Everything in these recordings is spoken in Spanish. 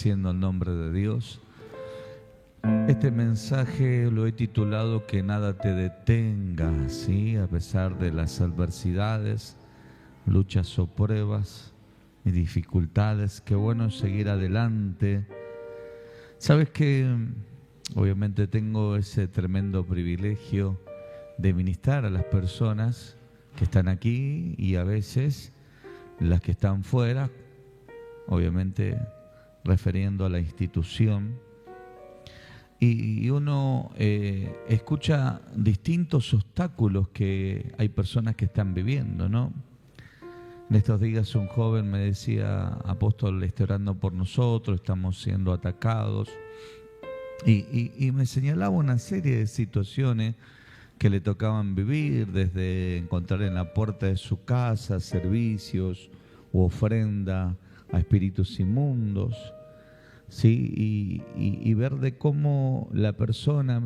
bendiciendo el nombre de Dios. Este mensaje lo he titulado Que nada te detenga, ¿sí? A pesar de las adversidades, luchas o pruebas y dificultades, qué bueno es seguir adelante. Sabes que obviamente tengo ese tremendo privilegio de ministrar a las personas que están aquí y a veces las que están fuera, obviamente refiriendo a la institución. Y uno escucha distintos obstáculos que hay personas que están viviendo, ¿no? En estos días un joven me decía: apóstol, esté orando por nosotros, estamos siendo atacados. Y me señalaba una serie de situaciones que le tocaban vivir, desde encontrar en la puerta de su casa servicios u ofrenda a espíritus inmundos, ¿sí? Y ver de cómo la persona,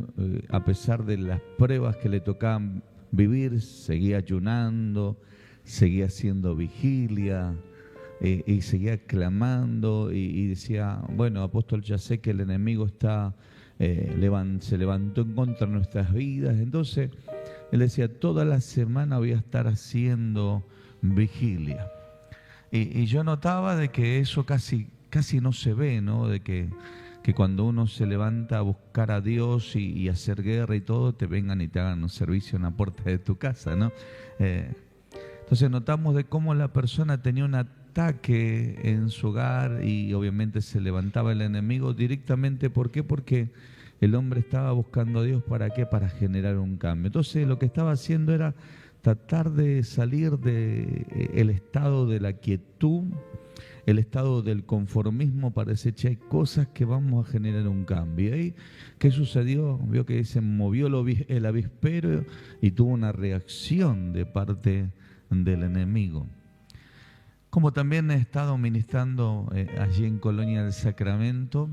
a pesar de las pruebas que le tocaban vivir, seguía ayunando, seguía haciendo vigilia y seguía clamando y decía: bueno, apóstol, ya sé que el enemigo está se levantó en contra de nuestras vidas. Entonces él decía: toda la semana voy a estar haciendo vigilia. Y yo notaba de que eso casi no se ve, ¿no? De que cuando uno se levanta a buscar a Dios y hacer guerra y todo, te vengan y te hagan un servicio en la puerta de tu casa, ¿no? Entonces notamos de cómo la persona tenía un ataque en su hogar y obviamente se levantaba el enemigo directamente. ¿Por qué? Porque el hombre estaba buscando a Dios. ¿Para qué? Para generar un cambio. Entonces lo que estaba haciendo era tratar de salir del estado de la quietud, el estado del conformismo, para decir: che, hay cosas que vamos a generar un cambio. ¿Y qué sucedió? Vio que se movió el avispero y tuvo una reacción de parte del enemigo. Como también he estado ministrando allí en Colonia del Sacramento,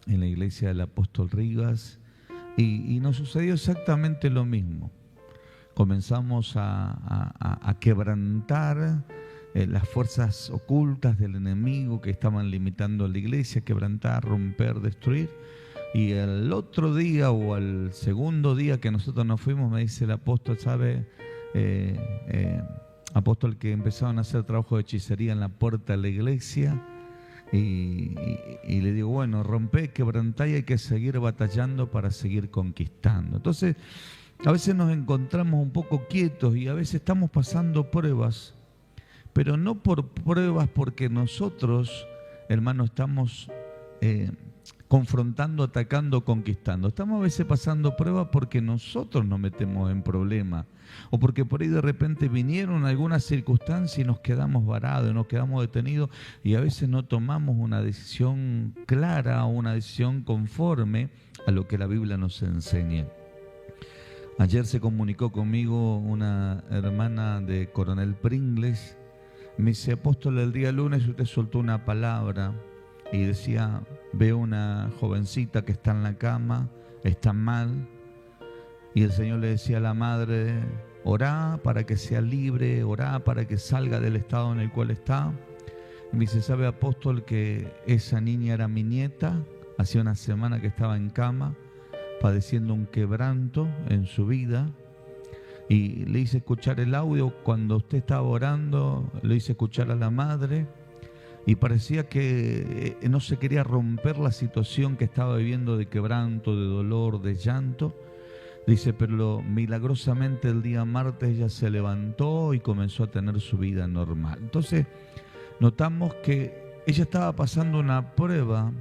en la iglesia del apóstol Rivas, y nos sucedió exactamente lo mismo. Comenzamos a quebrantar las fuerzas ocultas del enemigo que estaban limitando a la iglesia, quebrantar, romper, destruir. Y el otro día o al segundo día que nosotros nos fuimos, me dice el apóstol: ¿sabe, apóstol, que empezaron a hacer trabajo de hechicería en la puerta de la iglesia? Y le digo: bueno, rompe, quebrantá, y hay que seguir batallando para seguir conquistando. Entonces, a veces nos encontramos un poco quietos y a veces estamos pasando pruebas, pero no por pruebas porque nosotros, hermanos, estamos confrontando, atacando, conquistando. Estamos a veces pasando pruebas porque nosotros nos metemos en problemas, o porque por ahí de repente vinieron algunas circunstancias y nos quedamos varados, nos quedamos detenidos, y a veces no tomamos una decisión clara o una decisión conforme a lo que la Biblia nos enseña. Ayer se comunicó conmigo una hermana de Coronel Pringles. Me dice: apóstol, el día lunes usted soltó una palabra y decía: veo una jovencita que está en la cama, está mal, y el Señor le decía a la madre: orá para que sea libre, orá para que salga del estado en el cual está. Y me dice: ¿sabe, apóstol, que esa niña era mi nieta? Hacía una semana que estaba en cama, padeciendo un quebranto en su vida. Y le hice escuchar el audio cuando usted estaba orando, le hice escuchar a la madre, y parecía que no se quería romper la situación que estaba viviendo de quebranto, de dolor, de llanto. Dice: pero milagrosamente el día martes ella se levantó y comenzó a tener su vida normal. Entonces notamos que ella estaba pasando una prueba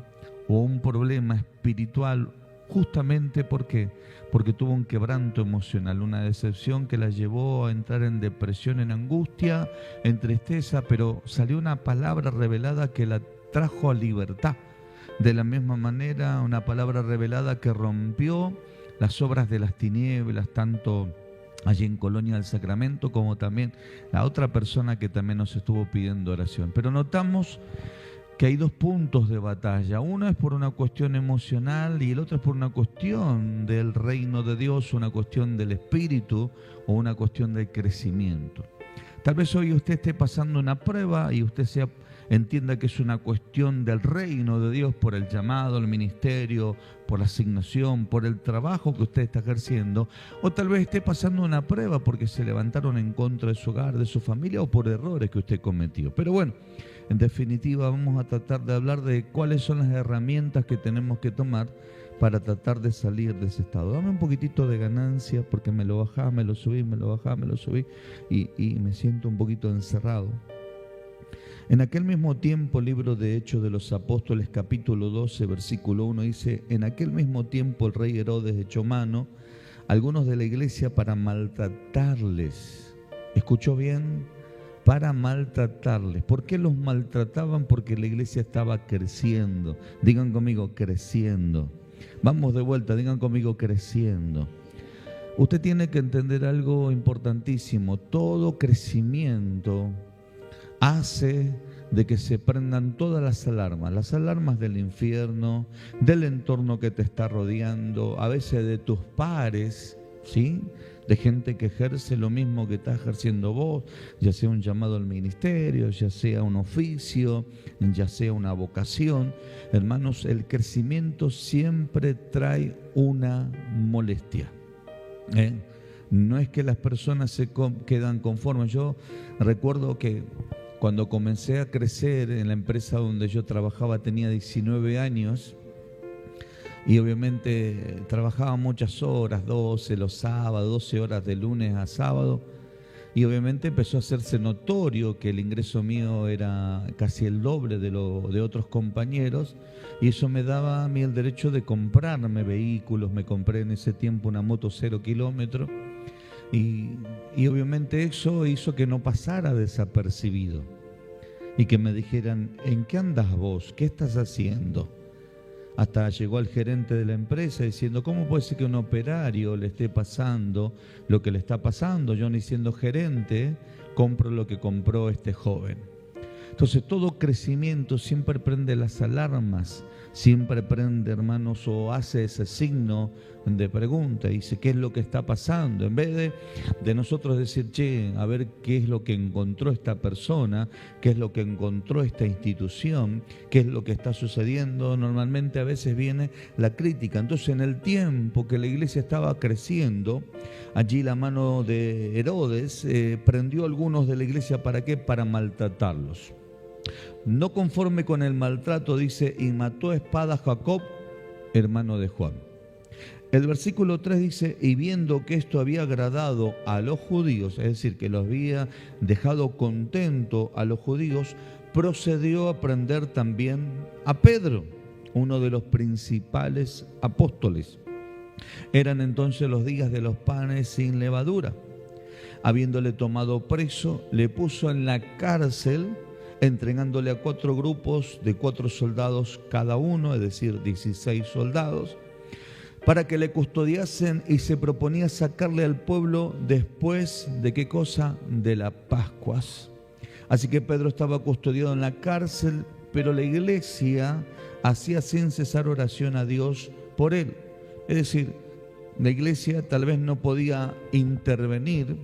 o un problema espiritual, justamente porque tuvo un quebranto emocional, una decepción que la llevó a entrar en depresión, en angustia, en tristeza, pero salió una palabra revelada que la trajo a libertad. De la misma manera, una palabra revelada que rompió las obras de las tinieblas, tanto allí en Colonia del Sacramento como también la otra persona que también nos estuvo pidiendo oración. Pero notamos que hay dos puntos de batalla. Uno es por una cuestión emocional y el otro es por una cuestión del reino de Dios, una cuestión del espíritu o una cuestión del crecimiento. Tal vez hoy usted esté pasando una prueba y usted sea entienda que es una cuestión del reino de Dios por el llamado, el ministerio, por la asignación, por el trabajo que usted está ejerciendo, o tal vez esté pasando una prueba porque se levantaron en contra de su hogar, de su familia, o por errores que usted cometió. Pero bueno, en definitiva vamos a tratar de hablar de cuáles son las herramientas que tenemos que tomar para tratar de salir de ese estado. Dame un poquitito de ganancia porque me lo bajaba, me lo subí, me lo bajaba, me lo subí y me siento un poquito encerrado. En aquel mismo tiempo, libro de Hechos de los Apóstoles, capítulo 12, versículo 1, dice: en aquel mismo tiempo el rey Herodes echó mano a algunos de la iglesia para maltratarles. ¿Escuchó bien? Para maltratarles. ¿Por qué los maltrataban? Porque la iglesia estaba creciendo. Digan conmigo, creciendo. Vamos de vuelta, digan conmigo, creciendo. Usted tiene que entender algo importantísimo. Todo crecimiento hace de que se prendan todas las alarmas del infierno, del entorno que te está rodeando, a veces de tus pares, ¿sí? De gente que ejerce lo mismo que estás ejerciendo vos, ya sea un llamado al ministerio, ya sea un oficio, ya sea una vocación. Hermanos, el crecimiento siempre trae una molestia. No es que las personas se quedan conformes. Yo recuerdo que cuando comencé a crecer en la empresa donde yo trabajaba, tenía 19 años y obviamente trabajaba muchas horas, 12 los sábados, 12 horas de lunes a sábado, y obviamente empezó a hacerse notorio que el ingreso mío era casi el doble de otros compañeros, y eso me daba a mí el derecho de comprarme vehículos. Me compré en ese tiempo una moto 0 kilómetros, y obviamente eso hizo que no pasara desapercibido y que me dijeran: ¿en qué andas vos? ¿Qué estás haciendo? Hasta llegó el gerente de la empresa diciendo: ¿cómo puede ser que a un operario le esté pasando lo que le está pasando? Yo, ni siendo gerente, compro lo que compró este joven. Entonces, todo crecimiento siempre prende las alarmas, siempre prende, hermanos, o hace ese signo de pregunta, dice: ¿qué es lo que está pasando? En vez de nosotros decir: che, a ver qué es lo que encontró esta persona, qué es lo que encontró esta institución, qué es lo que está sucediendo, normalmente a veces viene la crítica. Entonces, en el tiempo que la iglesia estaba creciendo, allí la mano de Herodes prendió a algunos de la iglesia. ¿Para qué? Para maltratarlos. No conforme con el maltrato, dice: y mató a espada a Jacob, hermano de Juan. El versículo 3 dice: y viendo que esto había agradado a los judíos, es decir, que los había dejado contento a los judíos, procedió a prender también a Pedro, uno de los principales apóstoles. Eran entonces los días de los panes sin levadura. Habiéndole tomado preso, le puso en la cárcel, entregándole a 4 grupos de 4 soldados cada uno, es decir, 16 soldados, para que le custodiasen, y se proponía sacarle al pueblo después de ¿qué cosa? De las Pascuas. Así que Pedro estaba custodiado en la cárcel, pero la iglesia hacía sin cesar oración a Dios por él. Es decir, la iglesia tal vez no podía intervenir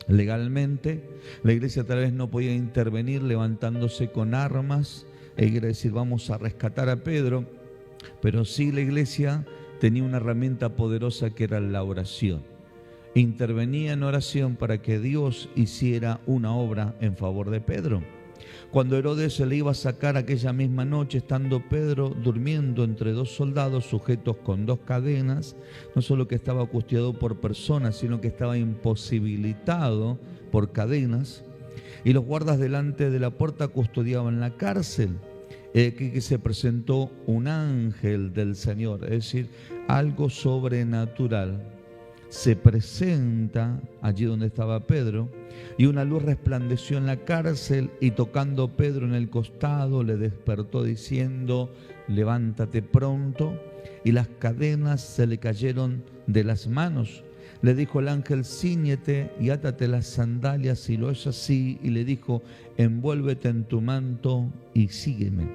legalmente, la iglesia tal vez no podía intervenir levantándose con armas e ir a decir: vamos a rescatar a Pedro, pero sí la iglesia tenía una herramienta poderosa que era la oración. Intervenía en oración para que Dios hiciera una obra en favor de Pedro. Cuando Herodes se le iba a sacar aquella misma noche, estando Pedro durmiendo entre 2 soldados sujetos con 2 cadenas, no solo que estaba custodiado por personas, sino que estaba imposibilitado por cadenas, y los guardas delante de la puerta custodiaban la cárcel, que se presentó un ángel del Señor, es decir, algo sobrenatural. Se presenta allí donde estaba Pedro, y una luz resplandeció en la cárcel, y tocando Pedro en el costado le despertó diciendo: levántate pronto. Y las cadenas se le cayeron de las manos. Le dijo el ángel: cíñete y átate las sandalias. Y lo es así, y le dijo: envuélvete en tu manto y sígueme.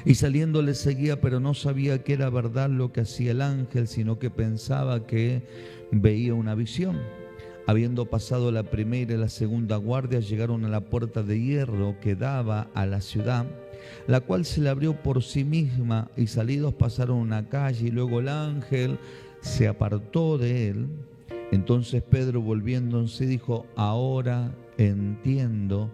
Y saliendo le seguía, pero no sabía que era verdad lo que hacía el ángel, sino que pensaba que veía una visión. Habiendo pasado la primera y la segunda guardia, llegaron a la puerta de hierro que daba a la ciudad, la cual se le abrió por sí misma, y salidos pasaron una calle, y luego el ángel se apartó de él. Entonces Pedro, volviéndose, dijo: ahora entiendo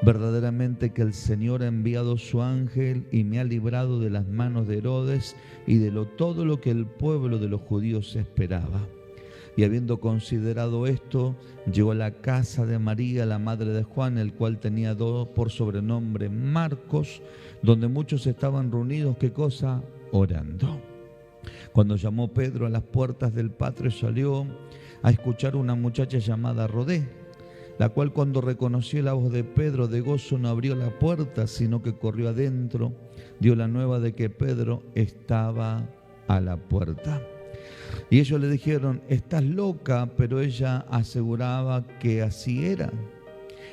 verdaderamente que el Señor ha enviado su ángel y me ha librado de las manos de Herodes y de todo lo que el pueblo de los judíos esperaba. Y habiendo considerado esto, llegó a la casa de María, la madre de Juan, el cual tenía por sobrenombre Marcos, donde muchos estaban reunidos, ¿qué cosa? Orando. Cuando llamó Pedro a las puertas del patio, salió a escuchar una muchacha llamada Rodé, la cual, cuando reconoció la voz de Pedro, de gozo no abrió la puerta, sino que corrió adentro, dio la nueva de que Pedro estaba a la puerta. Y ellos le dijeron: estás loca, pero ella aseguraba que así era.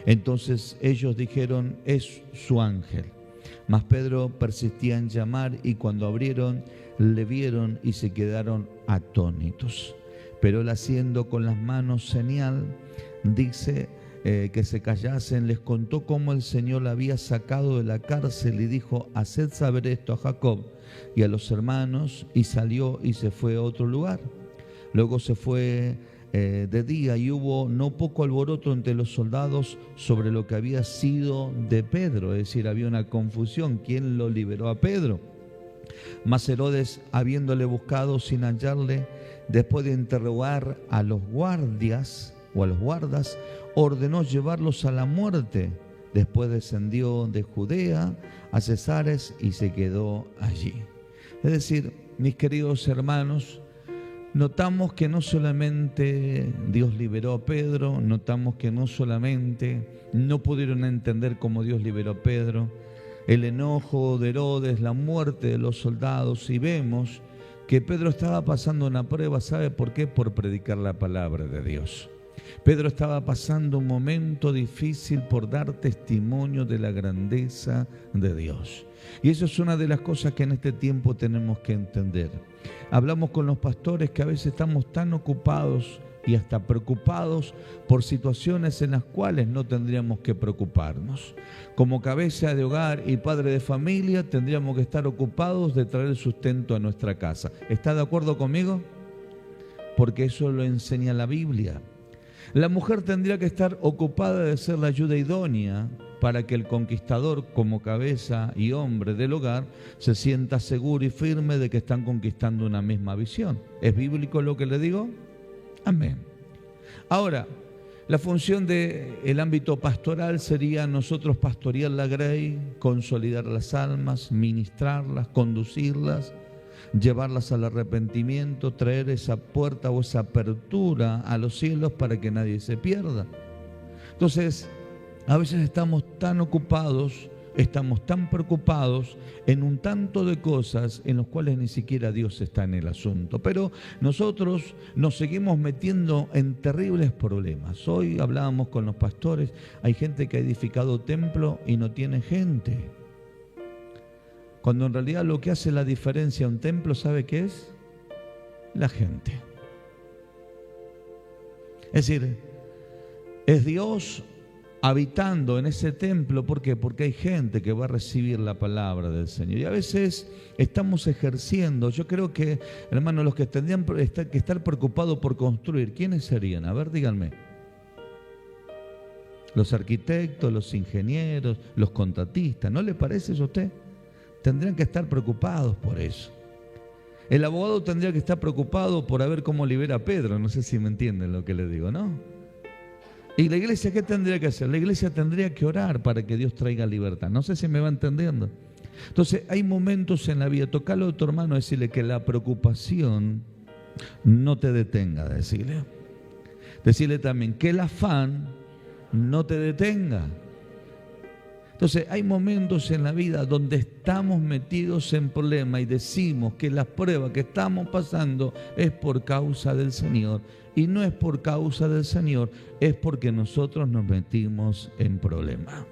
Entonces ellos dijeron: es su ángel. Mas Pedro persistía en llamar, y cuando abrieron, le vieron y se quedaron atónitos. Pero él, haciendo con las manos señal, dice que se callasen, les contó cómo el Señor la había sacado de la cárcel y dijo: haced saber esto a Jacob y a los hermanos, y salió y se fue a otro lugar. Luego se fue de día, y hubo no poco alboroto entre los soldados sobre lo que había sido de Pedro, es decir, había una confusión: ¿quién lo liberó a Pedro? Mas Herodes, habiéndole buscado sin hallarle, después de interrogar a los guardias o a los guardas, ordenó llevarlos a la muerte. Después descendió de Judea a Cesares y se quedó allí. Es decir, mis queridos hermanos, notamos que no solamente Dios liberó a Pedro, notamos que no solamente no pudieron entender cómo Dios liberó a Pedro, el enojo de Herodes, la muerte de los soldados, y vemos que Pedro estaba pasando una prueba. ¿Sabe por qué? Por predicar la palabra de Dios. Pedro estaba pasando un momento difícil por dar testimonio de la grandeza de Dios. Y eso es una de las cosas que en este tiempo tenemos que entender. Hablamos con los pastores que a veces estamos tan ocupados y hasta preocupados por situaciones en las cuales no tendríamos que preocuparnos. Como cabeza de hogar y padre de familia, tendríamos que estar ocupados de traer sustento a nuestra casa. ¿Está de acuerdo conmigo? Porque eso lo enseña la Biblia. La mujer tendría que estar ocupada de ser la ayuda idónea para que el conquistador, como cabeza y hombre del hogar, se sienta seguro y firme de que están conquistando una misma visión. ¿Es bíblico lo que le digo? Amén. Ahora, la función del ámbito pastoral sería nosotros pastorear la grey, consolidar las almas, ministrarlas, conducirlas, llevarlas al arrepentimiento, traer esa puerta o esa apertura a los cielos para que nadie se pierda. Entonces, a veces estamos tan ocupados, estamos tan preocupados en un tanto de cosas en las cuales ni siquiera Dios está en el asunto. Pero nosotros nos seguimos metiendo en terribles problemas. Hoy hablábamos con los pastores, hay gente que ha edificado templo y no tiene gente. Cuando en realidad lo que hace la diferencia a un templo, ¿sabe qué es? La gente. Es decir, es Dios habitando en ese templo. ¿Por qué? Porque hay gente que va a recibir la palabra del Señor. Y a veces estamos ejerciendo, yo creo que, hermanos, los que tendrían que estar preocupados por construir, ¿quiénes serían? A ver, díganme. Los arquitectos, los ingenieros, los contratistas, ¿no le parece eso a usted? Tendrían que estar preocupados por eso. El abogado tendría que estar preocupado por ver cómo libera a Pedro. No sé si me entienden lo que le digo, ¿no? ¿Y la iglesia qué tendría que hacer? La iglesia tendría que orar para que Dios traiga libertad. No sé si me va entendiendo. Entonces, hay momentos en la vida. Tocalo a tu hermano, decirle que la preocupación no te detenga. Decirle también que el afán no te detenga. Entonces, hay momentos en la vida donde estamos metidos en problemas y decimos que las pruebas que estamos pasando es por causa del Señor. Y no es por causa del Señor, es porque nosotros nos metimos en problemas.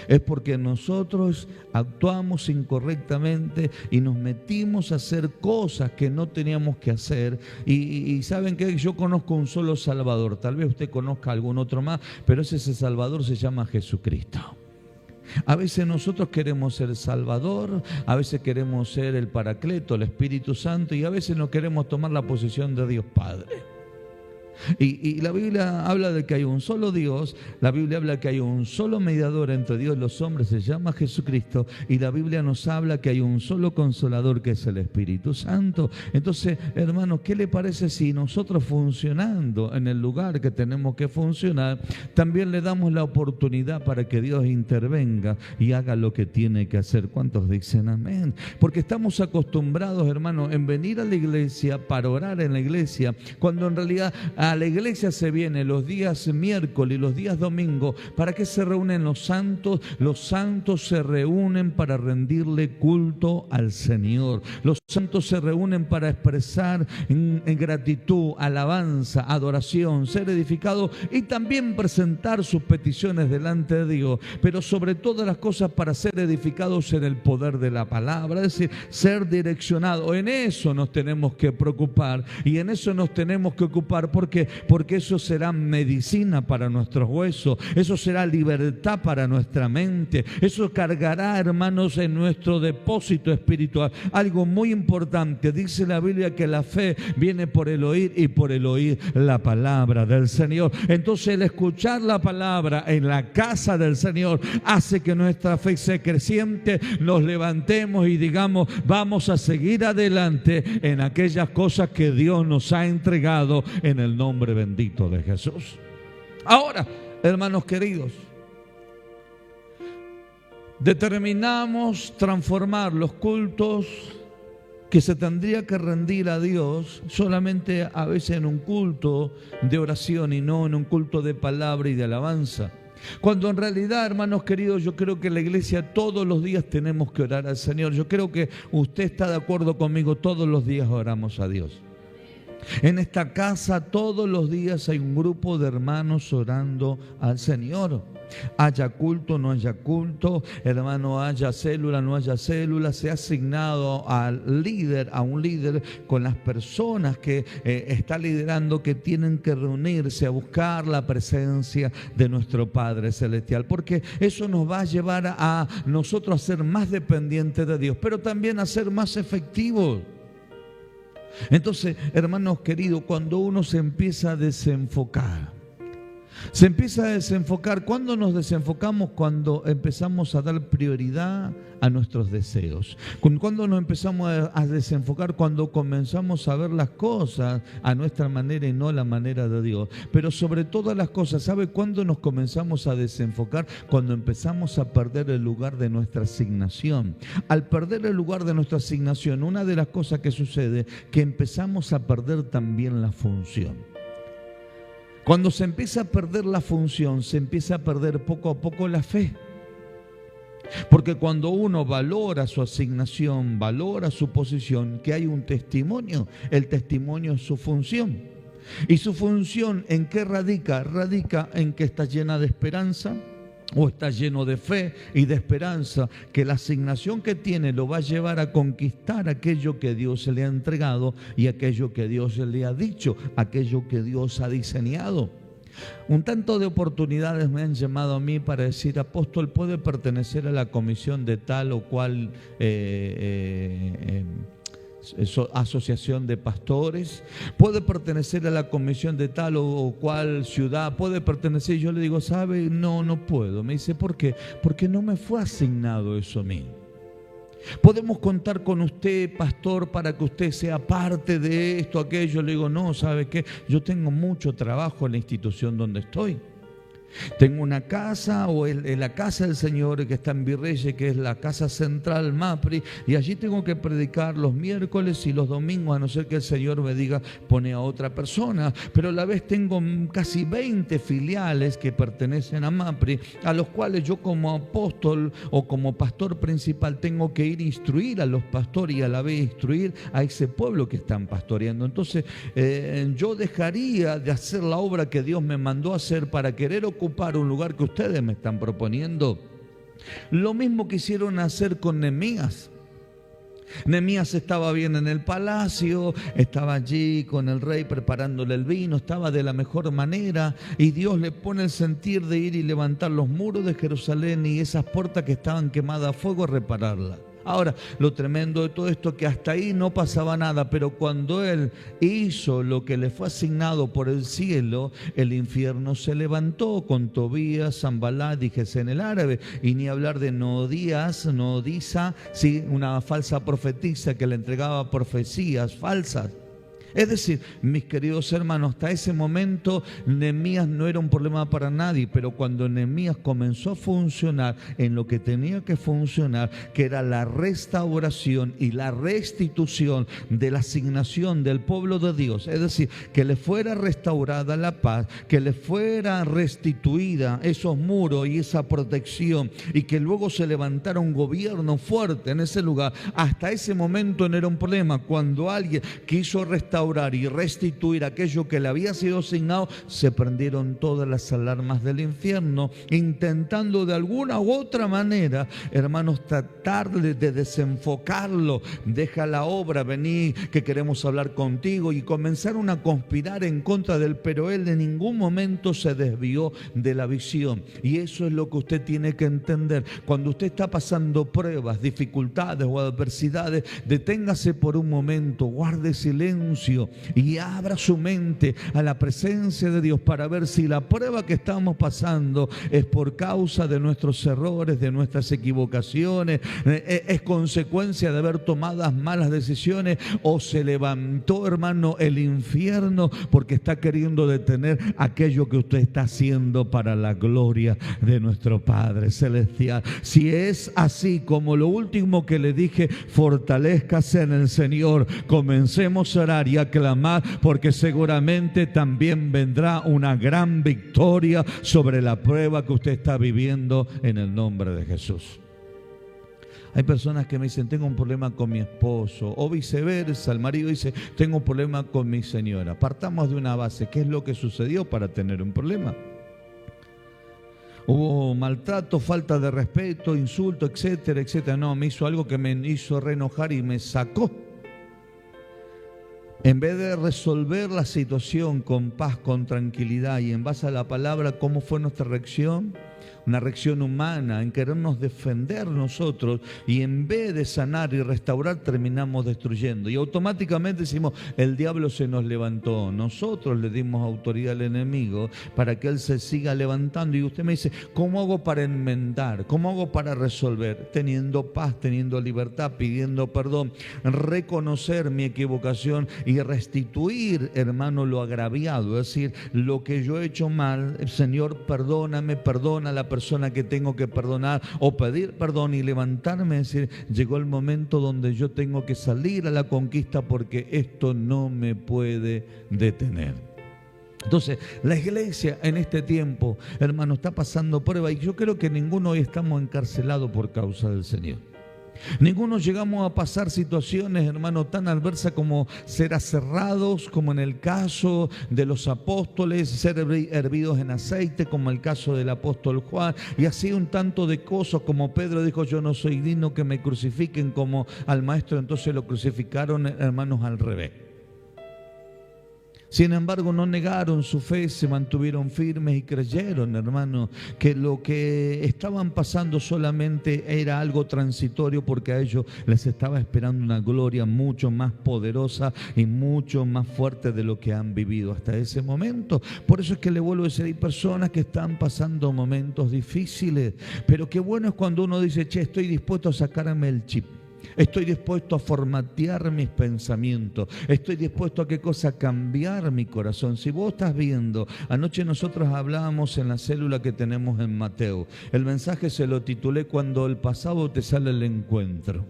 Es porque nosotros actuamos incorrectamente y nos metimos a hacer cosas que no teníamos que hacer. Y ¿saben qué? Yo conozco un solo Salvador. Tal vez usted conozca algún otro más, pero ese Salvador se llama Jesucristo. A veces nosotros queremos ser Salvador, a veces queremos ser el Paracleto, el Espíritu Santo, y a veces no queremos tomar la posición de Dios Padre. Y la Biblia habla de que hay un solo Dios, la Biblia habla que hay un solo mediador entre Dios y los hombres, se llama Jesucristo, y la Biblia nos habla que hay un solo consolador, que es el Espíritu Santo. Entonces, hermanos, ¿qué le parece si nosotros, funcionando en el lugar que tenemos que funcionar, también le damos la oportunidad para que Dios intervenga y haga lo que tiene que hacer? ¿Cuántos dicen amén? Porque estamos acostumbrados, hermanos, en venir a la iglesia para orar en la iglesia, cuando en realidad a la iglesia se viene los días miércoles y los días domingos. ¿Para qué se reúnen los santos? Los santos se reúnen para rendirle culto al Señor. Los santos se reúnen para expresar en gratitud, alabanza, adoración, ser edificados y también presentar sus peticiones delante de Dios. Pero sobre todas las cosas para ser edificados en el poder de la palabra, es decir, ser direccionados. En eso nos tenemos que preocupar y en eso nos tenemos que ocupar. ¿Por qué? Porque eso será medicina para nuestros huesos, eso será libertad para nuestra mente, eso cargará, hermanos, en nuestro depósito espiritual. Algo muy importante, dice la Biblia que la fe viene por el oír y por el oír la palabra del Señor. Entonces el escuchar la palabra en la casa del Señor hace que nuestra fe sea creciente, nos levantemos y digamos, vamos a seguir adelante en aquellas cosas que Dios nos ha entregado en el nombre bendito de Jesús. Ahora, hermanos queridos, determinamos transformar los cultos que se tendría que rendir a Dios solamente a veces en un culto de oración y no en un culto de palabra y de alabanza. Cuando en realidad, hermanos queridos, yo creo que en la iglesia todos los días tenemos que orar al Señor. Yo creo que usted está de acuerdo conmigo, todos los días oramos a Dios. En esta casa todos los días hay un grupo de hermanos orando al Señor. Haya culto, no haya culto, hermano, haya célula, no haya célula, se ha asignado al líder, a un líder con las personas que está liderando, que tienen que reunirse a buscar la presencia de nuestro Padre Celestial, porque eso nos va a llevar a nosotros a ser más dependientes de Dios, pero también a ser más efectivos. Entonces, hermanos queridos, cuando uno se empieza a desenfocar, ¿cuándo nos desenfocamos? Cuando empezamos a dar prioridad a nuestros deseos. Cuando nos empezamos a desenfocar, cuando comenzamos a ver las cosas a nuestra manera y no a la manera de Dios. Pero sobre todas las cosas, ¿sabe cuándo nos comenzamos a desenfocar? Cuando empezamos a perder el lugar de nuestra asignación. Al perder el lugar de nuestra asignación, una de las cosas que sucede es que empezamos a perder también la función. Cuando se empieza a perder la función, se empieza a perder poco a poco la fe. Porque cuando uno valora su asignación, valora su posición, que hay un testimonio, el testimonio es su función. ¿Y su función en qué radica? Radica en que está llena de esperanza, o está lleno de fe y de esperanza, que la asignación que tiene lo va a llevar a conquistar aquello que Dios le ha entregado y aquello que Dios le ha dicho, aquello que Dios ha diseñado. Un tanto de oportunidades me han llamado a mí para decir: apóstol, ¿puede pertenecer a la comisión de tal o cual asociación de pastores? ¿Puede pertenecer a la comisión de tal o cual ciudad? ¿Puede pertenecer? Yo le digo: ¿sabe? No puedo. Me dice: ¿por qué? Porque no me fue asignado eso a mí. ¿Podemos contar con usted, pastor, para que usted sea parte de esto, aquello? Le digo: no, ¿sabe qué? Yo tengo mucho trabajo en la institución donde estoy. Tengo una casa, o en la casa del Señor que está en Virreyes, que es la casa central MAPRI, y allí tengo que predicar los miércoles y los domingos, a no ser que el Señor me diga: pone a otra persona. Pero a la vez tengo casi 20 filiales que pertenecen a MAPRI, a los cuales yo como apóstol o como pastor principal tengo que ir a instruir a los pastores y a la vez instruir a ese pueblo que están pastoreando. Entonces yo dejaría de hacer la obra que Dios me mandó a hacer para querer ocupar un lugar que ustedes me están proponiendo. Lo mismo quisieron hacer con Nehemías. Nehemías estaba bien en el palacio, estaba allí con el rey preparándole el vino, estaba de la mejor manera, y Dios le pone el sentir de ir y levantar los muros de Jerusalén y esas puertas que estaban quemadas a fuego, repararlas. Ahora, lo tremendo de todo esto es que hasta ahí no pasaba nada, pero cuando él hizo lo que le fue asignado por el cielo, el infierno se levantó con Tobías, Sanballat y Gesén el árabe, y ni hablar de Nodisa, sí, una falsa profetisa que le entregaba profecías falsas. Es decir, mis queridos hermanos, hasta ese momento Nehemías no era un problema para nadie, pero cuando Nehemías comenzó a funcionar en lo que tenía que funcionar, que era la restauración y la restitución de la asignación del pueblo de Dios, es decir, que le fuera restaurada la paz, que le fuera restituida esos muros y esa protección, y que luego se levantara un gobierno fuerte en ese lugar, hasta ese momento no era un problema. Cuando alguien quiso restaurar y restituir aquello que le había sido asignado, se prendieron todas las alarmas del infierno, intentando de alguna u otra manera, hermanos, tratar de desenfocarlo. Deja la obra, vení que queremos hablar contigo, y comenzaron a conspirar en contra de él, pero él en ningún momento se desvió de la visión. Y eso es lo que usted tiene que entender. Cuando usted está pasando pruebas, dificultades o adversidades, deténgase por un momento, guarde silencio y abra su mente a la presencia de Dios para ver si la prueba que estamos pasando es por causa de nuestros errores, de nuestras equivocaciones, es consecuencia de haber tomado malas decisiones, o se levantó, hermano, el infierno porque está queriendo detener aquello que usted está haciendo para la gloria de nuestro Padre Celestial. Si es así, como lo último que le dije, fortalézcase en el Señor, comencemos a orar y a clamar, porque seguramente también vendrá una gran victoria sobre la prueba que usted está viviendo en el nombre de Jesús. Hay personas que me dicen, tengo un problema con mi esposo, o viceversa, el marido dice, tengo un problema con mi señora. Partamos de una base, ¿qué es lo que sucedió para tener un problema? Hubo maltrato, falta de respeto, insulto, etcétera, etcétera. No, me hizo algo que me hizo reenojar y me sacó. En vez de resolver la situación con paz, con tranquilidad y en base a la palabra, ¿cómo fue nuestra reacción? Una reacción humana en querernos defender nosotros, y en vez de sanar y restaurar terminamos destruyendo, y automáticamente decimos, el diablo se nos levantó. Nosotros le dimos autoridad al enemigo para que él se siga levantando. Y usted me dice, ¿cómo hago para enmendar? ¿Cómo hago para resolver? Teniendo paz, teniendo libertad, pidiendo perdón, reconocer mi equivocación y restituir, hermano, lo agraviado, es decir, lo que yo he hecho mal. Señor, perdóname, perdona a la persona que tengo que perdonar, o pedir perdón y levantarme y decir, llegó el momento donde yo tengo que salir a la conquista, porque esto no me puede detener. Entonces, la iglesia en este tiempo, hermano, está pasando prueba, y yo creo que ninguno hoy estamos encarcelados por causa del Señor. Ninguno llegamos a pasar situaciones, hermano, tan adversas como ser aserrados, como en el caso de los apóstoles, ser hervidos en aceite, como el caso del apóstol Juan, y así un tanto de cosas, como Pedro dijo, yo no soy digno que me crucifiquen como al maestro, entonces lo crucificaron, hermanos, al revés. Sin embargo, no negaron su fe, se mantuvieron firmes y creyeron, hermano, que lo que estaban pasando solamente era algo transitorio, porque a ellos les estaba esperando una gloria mucho más poderosa y mucho más fuerte de lo que han vivido hasta ese momento. Por eso es que le vuelvo a decir, hay personas que están pasando momentos difíciles, pero qué bueno es cuando uno dice, che, estoy dispuesto a sacarme el chip. Estoy dispuesto a formatear mis pensamientos. Estoy dispuesto a qué cosa, cambiar mi corazón. Si vos estás viendo, anoche nosotros hablábamos en la célula que tenemos en Mateo. El mensaje se lo titulé, cuando el pasado te sale al encuentro.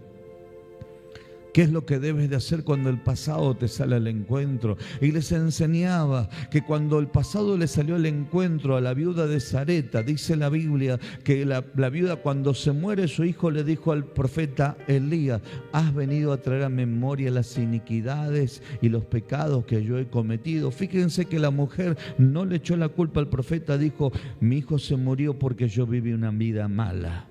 ¿Qué es lo que debes de hacer cuando el pasado te sale al encuentro? Y les enseñaba que cuando el pasado le salió al encuentro a la viuda de Sarepta, dice la Biblia que la viuda, cuando se muere su hijo, le dijo al profeta Elías, has venido a traer a memoria las iniquidades y los pecados que yo he cometido. Fíjense que la mujer no le echó la culpa al profeta, dijo, mi hijo se murió porque yo viví una vida mala.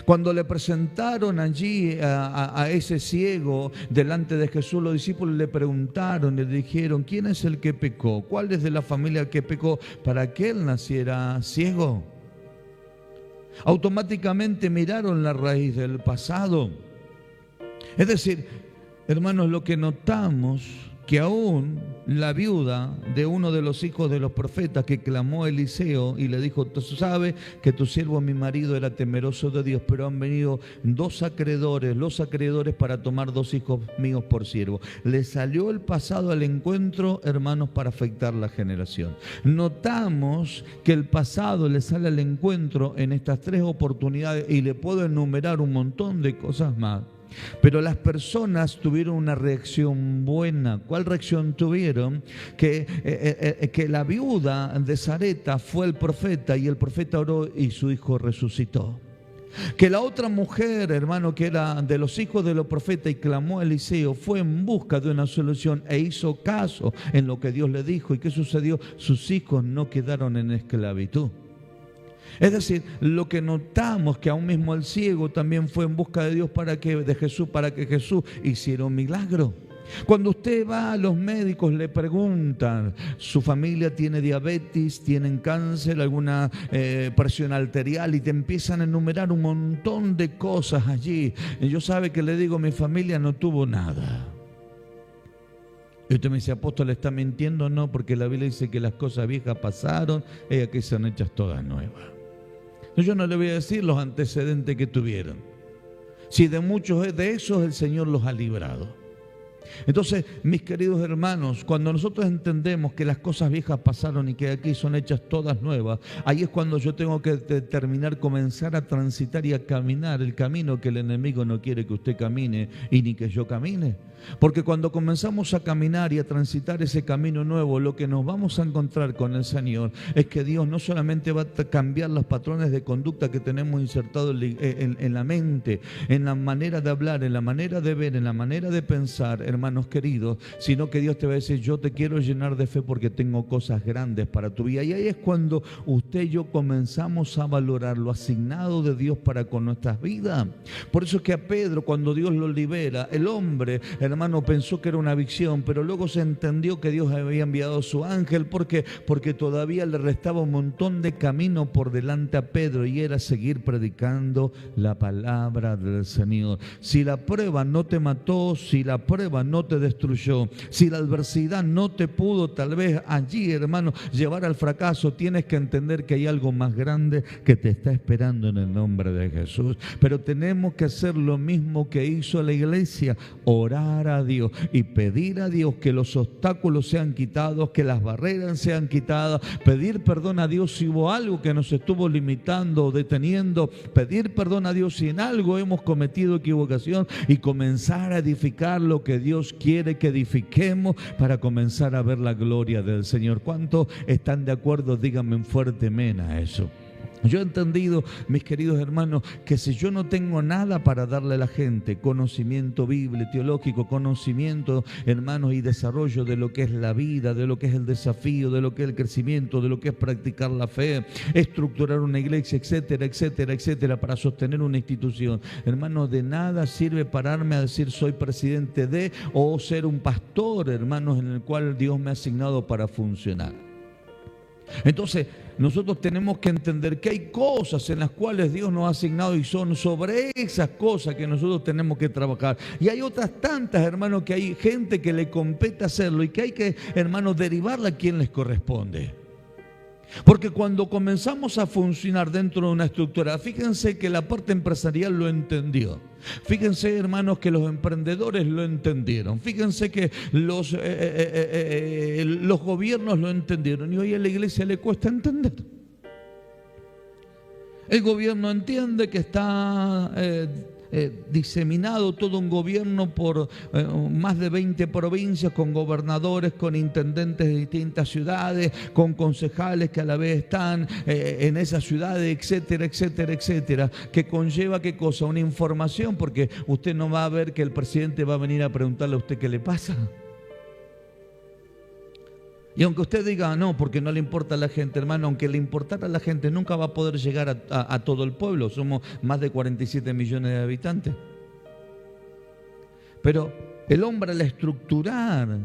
Cuando le presentaron allí a ese ciego delante de Jesús, los discípulos le preguntaron, le dijeron, ¿quién es el que pecó? ¿Cuál es de la familia el que pecó para que él naciera ciego? Automáticamente miraron la raíz del pasado. Es decir, hermanos, lo que notamos que aún la viuda de uno de los hijos de los profetas que clamó a Eliseo y le dijo, tú sabes que tu siervo mi marido era temeroso de Dios, pero han venido los acreedores para tomar 2 hijos míos por siervo. Le salió el pasado al encuentro, hermanos, para afectar la generación. Notamos que el pasado le sale al encuentro en estas 3 oportunidades y le puedo enumerar un montón de cosas más. Pero las personas tuvieron una reacción buena. ¿Cuál reacción tuvieron? Que la viuda de Sarepta fue el profeta y el profeta oró y su hijo resucitó. Que la otra mujer, hermano, que era de los hijos de los profetas y clamó a Eliseo, fue en busca de una solución e hizo caso en lo que Dios le dijo. ¿Y qué sucedió? Sus hijos no quedaron en esclavitud. Es decir, lo que notamos que aún mismo el ciego también fue en busca de Dios para que Jesús hiciera un milagro. Cuando usted va a los médicos le preguntan, ¿su familia tiene diabetes, tienen cáncer, alguna presión arterial? Y te empiezan a enumerar un montón de cosas allí. Y yo sabe que le digo, mi familia no tuvo nada. Y usted me dice, apóstol, ¿está mintiendo? No, porque la Biblia dice que las cosas viejas pasaron y aquí son hechas todas nuevas. Yo no le voy a decir los antecedentes que tuvieron. Si de muchos de esos el Señor los ha librado. Entonces, mis queridos hermanos, cuando nosotros entendemos que las cosas viejas pasaron y que aquí son hechas todas nuevas, ahí es cuando yo tengo que determinar, comenzar a transitar y a caminar el camino que el enemigo no quiere que usted camine y ni que yo camine. Porque cuando comenzamos a caminar y a transitar ese camino nuevo, lo que nos vamos a encontrar con el Señor es que Dios no solamente va a cambiar los patrones de conducta que tenemos insertados en la mente, en la manera de hablar, en la manera de ver, en la manera de pensar, hermanos queridos, sino que Dios te va a decir, yo te quiero llenar de fe porque tengo cosas grandes para tu vida. Y ahí es cuando usted y yo comenzamos a valorar lo asignado de Dios para con nuestras vidas. Por eso es que a Pedro, cuando Dios lo libera, el hombre, hermano, pensó que era una visión, pero luego se entendió que Dios había enviado a su ángel. ¿Por qué? Porque todavía le restaba un montón de camino por delante a Pedro y era seguir predicando la palabra del Señor. Si la prueba no te mató, si la prueba no te destruyó, si la adversidad no te pudo tal vez allí, hermano, llevar al fracaso, tienes que entender que hay algo más grande que te está esperando en el nombre de Jesús. Pero tenemos que hacer lo mismo que hizo la iglesia, orar a Dios y pedir a Dios que los obstáculos sean quitados, que las barreras sean quitadas, pedir perdón a Dios si hubo algo que nos estuvo limitando o deteniendo, pedir perdón a Dios si en algo hemos cometido equivocación y comenzar a edificar lo que Dios quiere que edifiquemos para comenzar a ver la gloria del Señor. ¿Cuántos están de acuerdo? Díganme fuertemente a eso. Yo he entendido, mis queridos hermanos, que si yo no tengo nada para darle a la gente, conocimiento bíblico, teológico, conocimiento, hermanos, y desarrollo de lo que es la vida, de lo que es el desafío, de lo que es el crecimiento, de lo que es practicar la fe, estructurar una iglesia, etcétera, etcétera, etcétera, para sostener una institución. Hermanos, de nada sirve pararme a decir soy presidente de, o ser un pastor, hermanos, en el cual Dios me ha asignado para funcionar. Entonces, nosotros tenemos que entender que hay cosas en las cuales Dios nos ha asignado y son sobre esas cosas que nosotros tenemos que trabajar. Y hay otras tantas, hermanos, que hay gente que le compete hacerlo y que hay que, hermanos, derivarla a quien les corresponde. Porque cuando comenzamos a funcionar dentro de una estructura, fíjense que la parte empresarial lo entendió. Fíjense, hermanos, que los emprendedores lo entendieron. Fíjense que los gobiernos lo entendieron. Y hoy a la iglesia le cuesta entender. El gobierno entiende que está diseminado todo un gobierno por más de 20 provincias, con gobernadores, con intendentes de distintas ciudades, con concejales que a la vez están en esas ciudades, etcétera, etcétera, etcétera, que conlleva ¿qué cosa? Una información, porque usted no va a ver que el presidente va a venir a preguntarle a usted qué le pasa. Y aunque usted diga, no, porque no le importa a la gente, hermano, aunque le importara a la gente, nunca va a poder llegar a todo el pueblo. Somos más de 47 millones de habitantes. Pero el hombre, al estructurar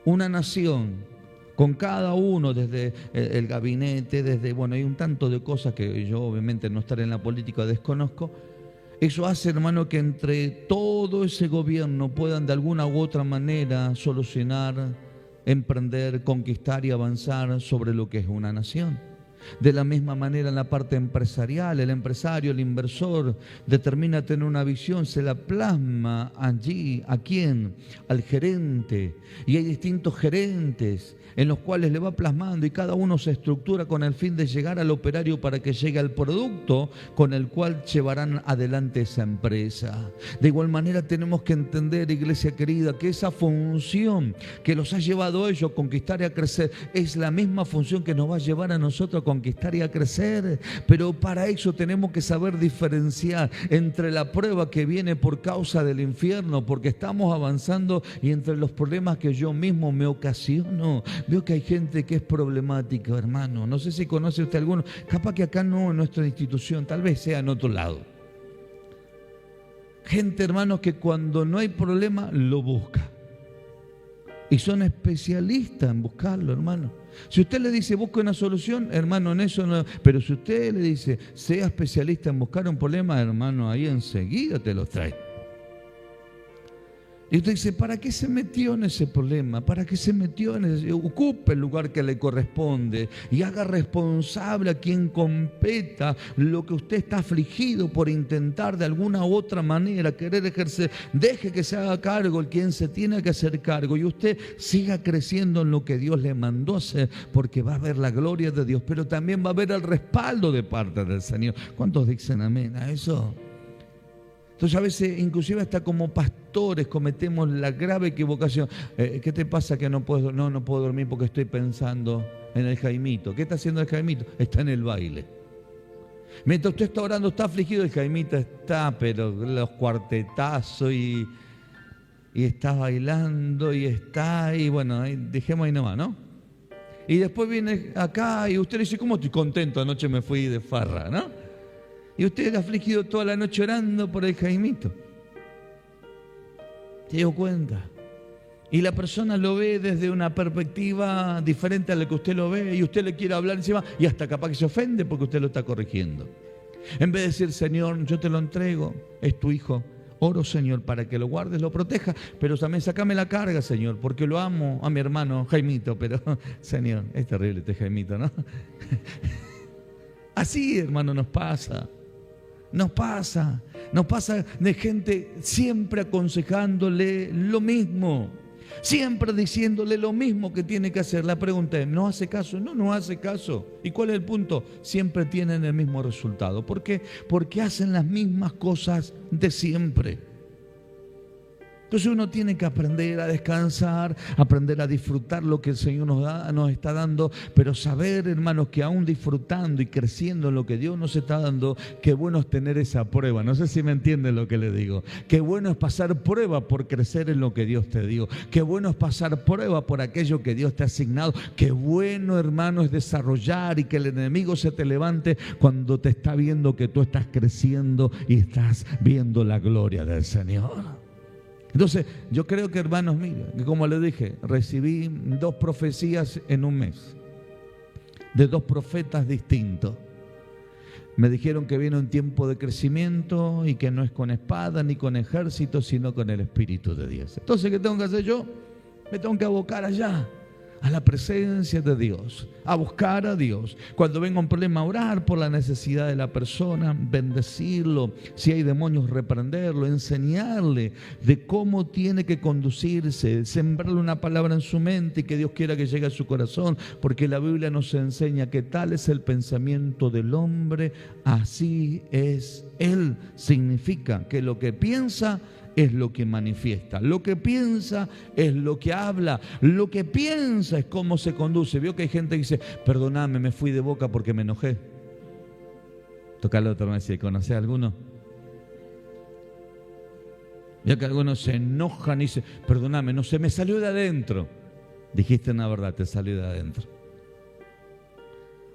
una nación, con cada uno, desde el gabinete, desde, bueno, hay un tanto de cosas que yo obviamente no estaré en la política, desconozco. Eso hace, hermano, que entre todo ese gobierno puedan de alguna u otra manera solucionar, emprender, conquistar y avanzar sobre lo que es una nación. De la misma manera en la parte empresarial, el empresario, el inversor, determina tener una visión, se la plasma allí. ¿A quién? Al gerente. Y hay distintos gerentes en los cuales le va plasmando y cada uno se estructura con el fin de llegar al operario para que llegue al producto con el cual llevarán adelante esa empresa. De igual manera tenemos que entender, iglesia querida, que esa función que los ha llevado a ellos a conquistar y a crecer es la misma función que nos va a llevar a nosotros a conquistar y a crecer. Pero para eso tenemos que saber diferenciar entre la prueba que viene por causa del infierno, porque estamos avanzando, y entre los problemas que yo mismo me ocasiono. Veo que hay gente que es problemática, hermano. No sé si conoce usted alguno. Capaz que acá no, en nuestra institución, tal vez sea en otro lado. Gente, hermanos, que cuando no hay problema, lo busca. Y son especialistas en buscarlo, hermano. Si usted le dice, busca una solución, hermano, en eso no. Pero si usted le dice, sea especialista en buscar un problema, hermano, ahí enseguida te lo trae. Y usted dice, ¿para qué se metió en ese problema? ¿Para qué se metió en ese? Ocupe el lugar que le corresponde y haga responsable a quien competa lo que usted está afligido por intentar de alguna u otra manera querer ejercer. Deje que se haga cargo el quien se tiene que hacer cargo y usted siga creciendo en lo que Dios le mandó hacer, porque va a ver la gloria de Dios, pero también va a ver el respaldo de parte del Señor. ¿Cuántos dicen amén a eso? Entonces a veces, inclusive hasta como pastores, cometemos la grave equivocación. ¿Qué te pasa que no puedo dormir porque estoy pensando en el Jaimito? ¿Qué está haciendo el Jaimito? Está en el baile. Mientras usted está orando, está afligido, el Jaimito está, pero los cuartetazos y está bailando y está, y bueno, dejemos ahí nomás, ¿no? Y después viene acá y usted le dice, ¿cómo estoy contento? Anoche me fui de farra, ¿no? Y usted ha afligido toda la noche orando por el Jaimito. ¿Se dio cuenta? Y la persona lo ve desde una perspectiva diferente a la que usted lo ve, y usted le quiere hablar encima y hasta capaz que se ofende porque usted lo está corrigiendo. En vez de decir, Señor, yo te lo entrego, es tu hijo. Oro, Señor, para que lo guardes, lo proteja, pero también sácame la carga, Señor, porque lo amo a mi hermano Jaimito, pero, Señor, es terrible este Jaimito, ¿no? Así, hermano, nos pasa de gente siempre aconsejándole lo mismo, siempre diciéndole lo mismo que tiene que hacer. La pregunta es, ¿no hace caso? No hace caso. ¿Y cuál es el punto? Siempre tienen el mismo resultado. ¿Por qué? Porque hacen las mismas cosas de siempre. Entonces uno tiene que aprender a descansar, aprender a disfrutar lo que el Señor nos está dando, pero saber, hermanos, que aún disfrutando y creciendo en lo que Dios nos está dando, qué bueno es tener esa prueba. No sé si me entienden lo que le digo. Qué bueno es pasar prueba por crecer en lo que Dios te dio. Qué bueno es pasar prueba por aquello que Dios te ha asignado. Qué bueno, hermano, es desarrollar y que el enemigo se te levante cuando te está viendo que tú estás creciendo y estás viendo la gloria del Señor. Entonces, yo creo que, hermanos, mira, que como les dije, recibí 2 profecías en un mes, de 2 profetas distintos. Me dijeron que viene un tiempo de crecimiento y que no es con espada ni con ejército, sino con el Espíritu de Dios. Entonces, ¿qué tengo que hacer yo? Me tengo que abocar allá, a la presencia de Dios, a buscar a Dios. Cuando venga un problema, orar por la necesidad de la persona, bendecirlo, si hay demonios, reprenderlo, enseñarle de cómo tiene que conducirse, sembrarle una palabra en su mente y que Dios quiera que llegue a su corazón, porque la Biblia nos enseña que tal es el pensamiento del hombre, así es él. Significa que lo que piensa es lo que manifiesta, lo que piensa es lo que habla, lo que piensa es cómo se conduce. Vio que hay gente que dice, perdóname, me fui de boca porque me enojé. Tócale otro mes, ¿conoce a alguno? Vio que algunos se enojan y dicen, perdóname, no sé, me salió de adentro. Dijiste una verdad, te salió de adentro.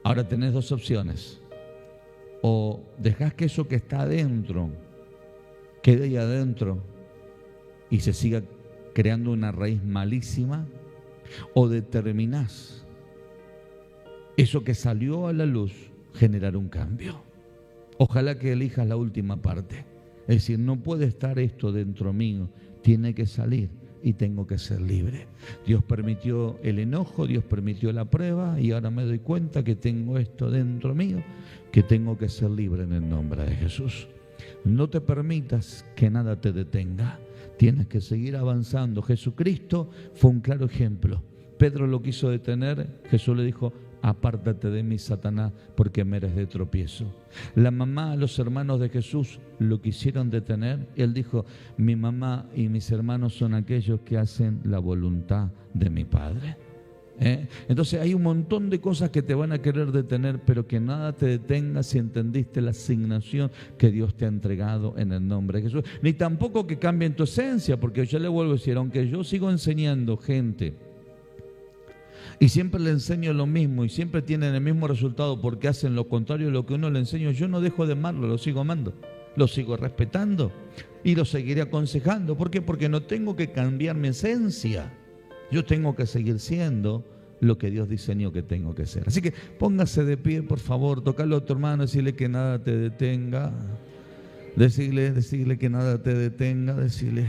Ahora tenés dos opciones. O dejás que eso que está adentro quede ahí adentro y se siga creando una raíz malísima, o determinás eso que salió a la luz generar un cambio. Ojalá que elijas la última parte. Es decir, no puede estar esto dentro mío, tiene que salir y tengo que ser libre. Dios permitió el enojo, Dios permitió la prueba y ahora me doy cuenta que tengo esto dentro mío, que tengo que ser libre en el nombre de Jesús. No te permitas que nada te detenga. Tienes que seguir avanzando. Jesucristo fue un claro ejemplo. Pedro lo quiso detener, Jesús le dijo: apártate de mí, Satanás, porque me eres de tropiezo. La mamá, los hermanos de Jesús lo quisieron detener. Él dijo: mi mamá y mis hermanos son aquellos que hacen la voluntad de mi Padre. Entonces hay un montón de cosas que te van a querer detener, pero que nada te detenga si entendiste la asignación que Dios te ha entregado en el nombre de Jesús. Ni tampoco que cambien tu esencia, porque yo le vuelvo a decir, aunque yo sigo enseñando gente y siempre le enseño lo mismo y siempre tienen el mismo resultado porque hacen lo contrario de lo que uno le enseño, yo no dejo de amarlo, lo sigo amando, lo sigo respetando y lo seguiré aconsejando. ¿Por qué? Porque no tengo que cambiar mi esencia. Yo tengo que seguir siendo lo que Dios diseñó que tengo que ser. Así que póngase de pie, por favor, tocale a tu hermano, decirle que nada te detenga. Decirle que nada te detenga, decirle.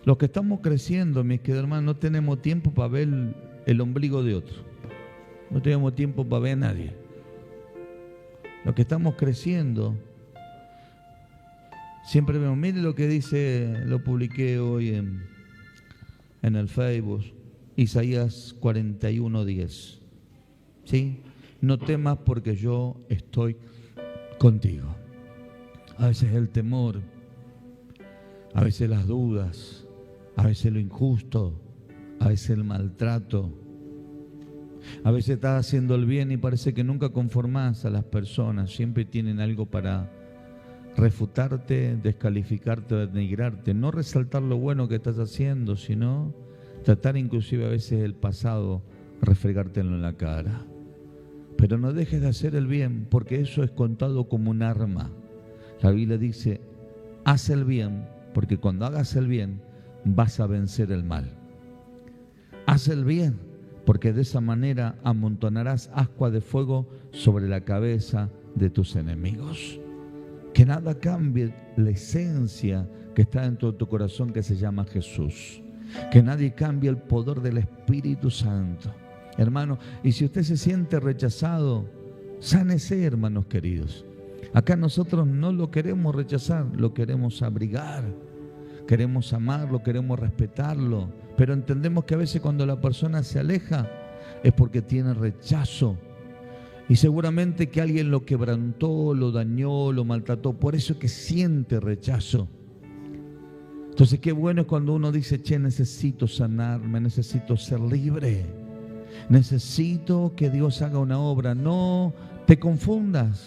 Los que estamos creciendo, mis queridos hermanos, no tenemos tiempo para ver el ombligo de otro. No tenemos tiempo para ver a nadie. Los que estamos creciendo, siempre vemos, mire lo que dice, lo publiqué hoy en el Facebook, Isaías 41:10. ¿Sí? No temas porque yo estoy contigo. A veces el temor, a veces las dudas, a veces lo injusto, a veces el maltrato. A veces estás haciendo el bien y parece que nunca conformás a las personas. Siempre tienen algo para refutarte, descalificarte, denigrarte. No resaltar lo bueno que estás haciendo, sino tratar inclusive a veces el pasado, refregártelo en la cara. Pero no dejes de hacer el bien, porque eso es contado como un arma. La Biblia dice, haz el bien, porque cuando hagas el bien, vas a vencer el mal. Haz el bien, porque de esa manera amontonarás ascua de fuego sobre la cabeza de tus enemigos. Que nada cambie la esencia que está dentro de tu corazón, que se llama Jesús. Que nadie cambie el poder del Espíritu Santo. Hermano, y si usted se siente rechazado, sánese, hermanos queridos. Acá nosotros no lo queremos rechazar, lo queremos abrigar. Queremos amarlo, queremos respetarlo. Pero entendemos que a veces cuando la persona se aleja es porque tiene rechazo. Y seguramente que alguien lo quebrantó, lo dañó, lo maltrató. Por eso es que siente rechazo. Entonces qué bueno es cuando uno dice, che, necesito sanarme, necesito ser libre. Necesito que Dios haga una obra. No te confundas.